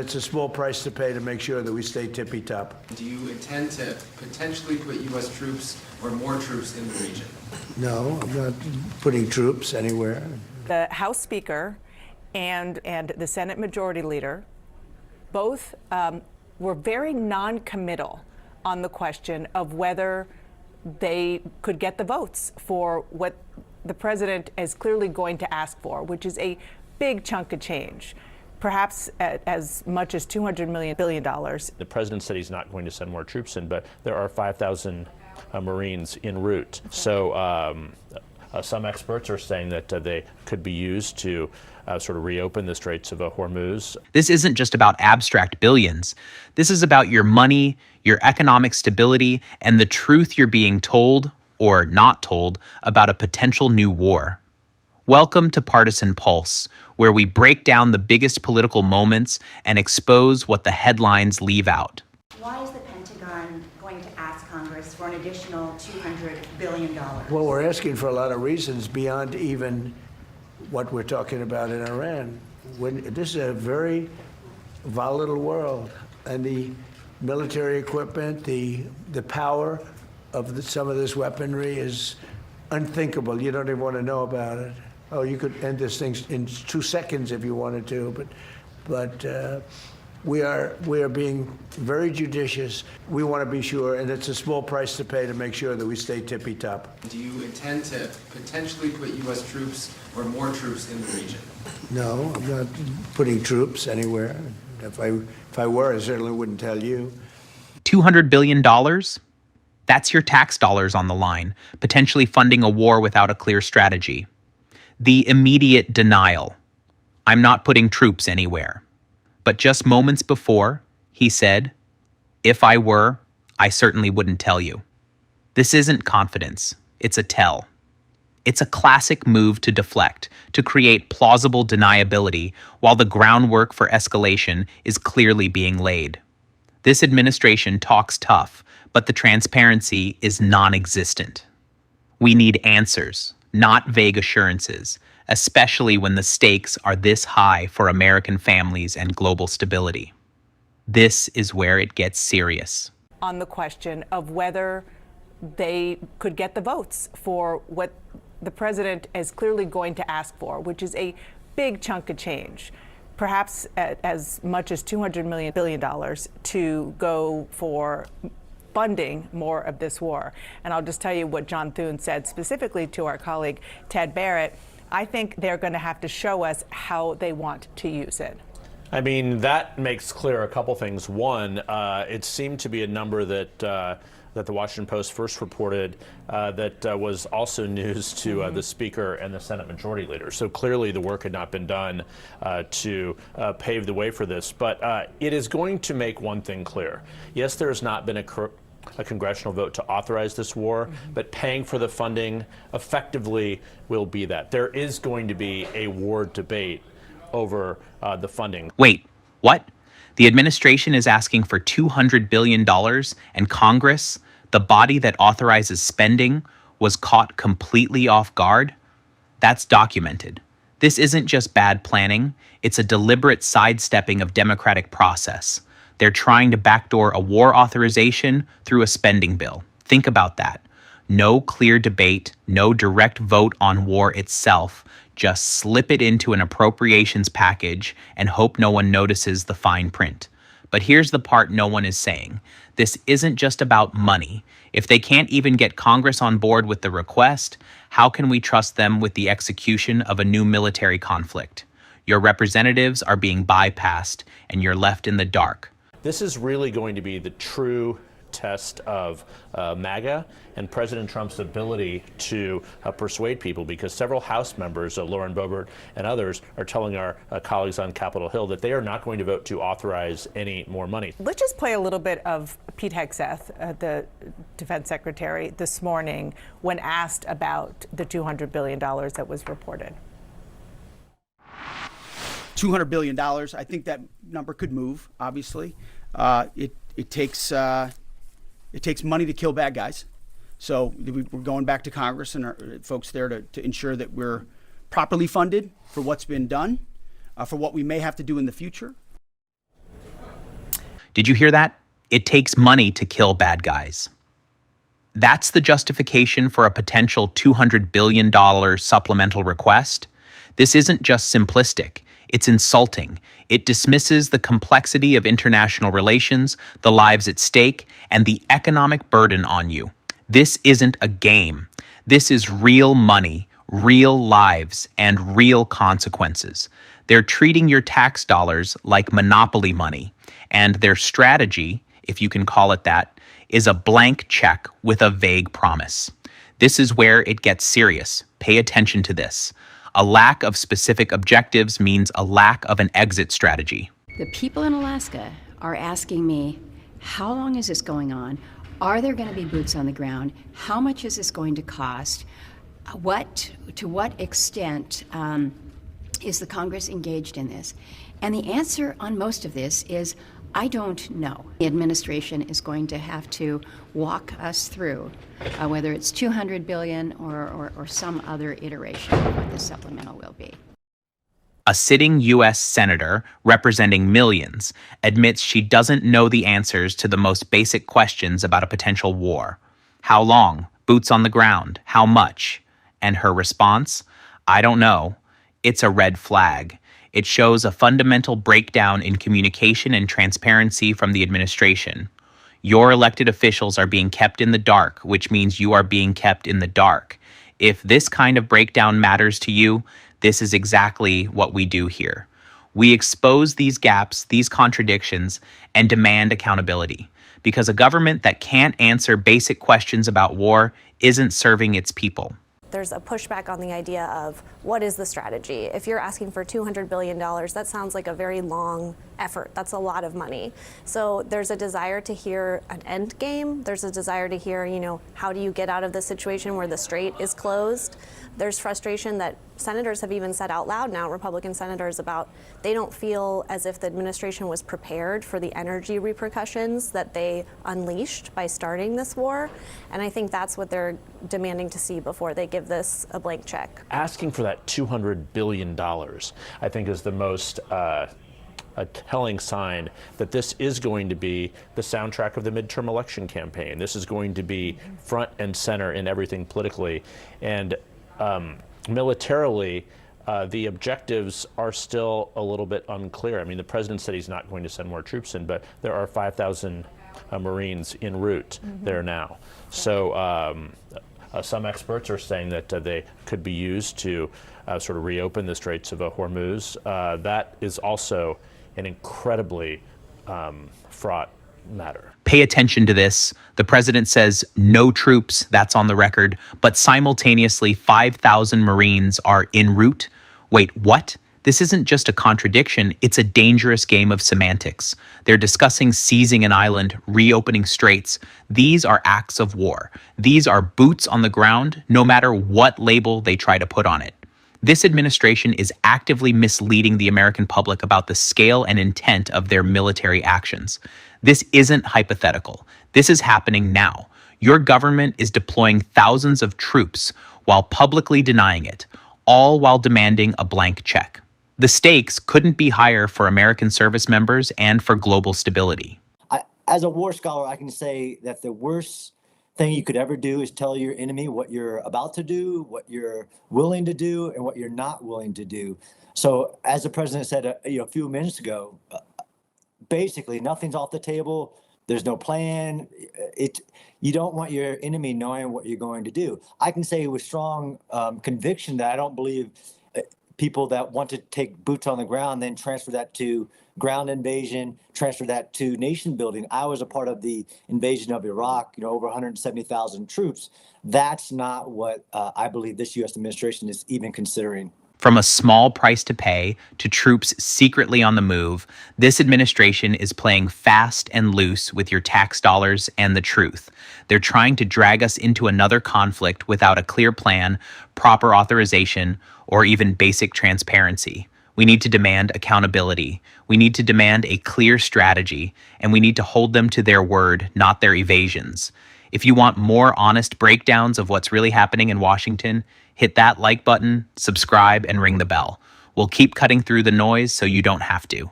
It's a small price to pay to make sure that we stay tippy-top. Do you intend to potentially put U.S. troops or more troops in the region? No, I'm not putting troops anywhere. The House Speaker and the Senate Majority Leader both were very non-committal on the question of whether they could get the votes for what the president is clearly going to ask for, which is a big chunk of change, perhaps as much as $200 billion. The president said he's not going to send more troops in, but there are 5,000 Marines en route. So some experts are saying that they could be used to sort of reopen the Straits of Hormuz. This isn't just about abstract billions. This is about your money, your economic stability, and the truth you're being told or not told about a potential new war. Welcome to Partisan Pulse, where we break down the biggest political moments and expose what the headlines leave out. Why is the Pentagon going to ask Congress for an additional $200 billion? Well, we're asking for a lot of reasons beyond even what we're talking about in Iran. This is a very volatile world, and the military equipment, the power of some of this weaponry is unthinkable. You don't even want to know about it. Oh, you could end this thing in 2 seconds if you wanted to, but we are being very judicious. We want to be sure, and it's a small price to pay to make sure that we stay tippy-top. Do you intend to potentially put U.S. troops or more troops in the region? No, I'm not putting troops anywhere. If I were, I certainly wouldn't tell you. $200 billion? That's your tax dollars on the line, potentially funding a war without a clear strategy. The immediate denial. I'm not putting troops anywhere. But just moments before, he said, if I were, I certainly wouldn't tell you. This isn't confidence. It's a tell. It's a classic move to deflect, to create plausible deniability while the groundwork for escalation is clearly being laid. This administration talks tough, but the transparency is non-existent. We need answers, not vague assurances, especially when the stakes are this high for American families and global stability. This is where it gets serious. On the question of whether they could get the votes for what the president is clearly going to ask for, which is a big chunk of change, perhaps as much as $200 billion to go for funding more of this war. And I'll just tell you what John Thune said specifically to our colleague Ted Barrett. I think they're going to have to show us how they want to use it. I mean, that makes clear a couple things. One, it seemed to be a number that the Washington Post first reported that was also news to the Speaker and the Senate Majority Leader. So clearly the work had not been done to pave the way for this. But it is going to make one thing clear. Yes, there has not been a congressional vote to authorize this war, but paying for the funding effectively will be that. There is going to be a war debate over the funding. Wait, what? The administration is asking for $200 billion, and Congress, the body that authorizes spending, was caught completely off guard? That's documented. This isn't just bad planning, it's a deliberate sidestepping of democratic process. They're trying to backdoor a war authorization through a spending bill. Think about that. No clear debate, no direct vote on war itself. Just slip it into an appropriations package and hope no one notices the fine print. But here's the part no one is saying. This isn't just about money. If they can't even get Congress on board with the request, how can we trust them with the execution of a new military conflict? Your representatives are being bypassed, and you're left in the dark. This is really going to be the true test of MAGA and President Trump's ability to persuade people, because several House members, Lauren Boebert and others, are telling our colleagues on Capitol Hill that they are not going to vote to authorize any more money. Let's just play a little bit of Pete Hegseth, the defense secretary, this morning when asked about the $200 billion that was reported. $200 billion. I think that number could move, obviously. It takes money to kill bad guys. So we're going back to Congress and our folks there to ensure that we're properly funded for what's been done, for what we may have to do in the future. Did you hear that? It takes money to kill bad guys. That's the justification for a potential $200 billion supplemental request. This isn't just simplistic, it's insulting. It dismisses the complexity of international relations, the lives at stake, and the economic burden on you. This isn't a game. This is real money, real lives, and real consequences. They're treating your tax dollars like monopoly money, and their strategy, if you can call it that, is a blank check with a vague promise. This is where it gets serious. Pay attention to this. A lack of specific objectives means a lack of an exit strategy. The people in Alaska are asking me, how long is this going on? Are there going to be boots on the ground? How much is this going to cost? To what extent is the Congress engaged in this? And the answer on most of this is, I don't know. The administration is going to have to walk us through whether it's $200 billion or some other iteration of what the supplemental will be. A sitting U.S. senator representing millions admits she doesn't know the answers to the most basic questions about a potential war. How long? Boots on the ground? How much? And her response? I don't know. It's a red flag. It shows a fundamental breakdown in communication and transparency from the administration. Your elected officials are being kept in the dark, which means you are being kept in the dark. If this kind of breakdown matters to you, this is exactly what we do here. We expose these gaps, these contradictions, and demand accountability. Because a government that can't answer basic questions about war isn't serving its people. There's a pushback on the idea of what is the strategy? If you're asking for $200 billion, that sounds like a very long effort. That's a lot of money. So there's a desire to hear an end game. There's a desire to hear, how do you get out of the situation where the strait is closed? There's frustration that senators have even said out loud now, Republican senators, about they don't feel as if the administration was prepared for the energy repercussions that they unleashed by starting this war. And I think that's what they're demanding to see before they give this a blank check. Asking for that $200 billion, I think, is the most a telling sign that this is going to be the soundtrack of the midterm election campaign. This is going to be front and center in everything politically. And militarily, the objectives are still a little bit unclear. I mean, the president said he's not going to send more troops in, but there are 5,000 Marines en route there now. So some experts are saying that they could be used to sort of reopen the Straits of Hormuz. That is also an incredibly fraught matter. Pay attention to this. The president says no troops, that's on the record, but simultaneously 5,000 Marines are en route. Wait, what? This isn't just a contradiction, it's a dangerous game of semantics. They're discussing seizing an island, reopening straits. These are acts of war. These are boots on the ground, no matter what label they try to put on it. This administration is actively misleading the American public about the scale and intent of their military actions. This isn't hypothetical. This is happening now. Your government is deploying thousands of troops while publicly denying it, all while demanding a blank check. The stakes couldn't be higher for American service members and for global stability. As a war scholar, I can say that the worst thing you could ever do is tell your enemy what you're about to do, what you're willing to do, and what you're not willing to do. So as the president said a few minutes ago, basically nothing's off the table. There's no plan. You don't want your enemy knowing what you're going to do. I can say with strong conviction that I don't believe people that want to take boots on the ground then transfer that to ground invasion, transfer that to nation building. I was a part of the invasion of Iraq, over 170,000 troops. That's not what I believe this U.S. administration is even considering. From a small price to pay to troops secretly on the move, this administration is playing fast and loose with your tax dollars and the truth. They're trying to drag us into another conflict without a clear plan, proper authorization, or even basic transparency. We need to demand accountability. We need to demand a clear strategy, and we need to hold them to their word, not their evasions. If you want more honest breakdowns of what's really happening in Washington, hit that like button, subscribe, and ring the bell. We'll keep cutting through the noise so you don't have to.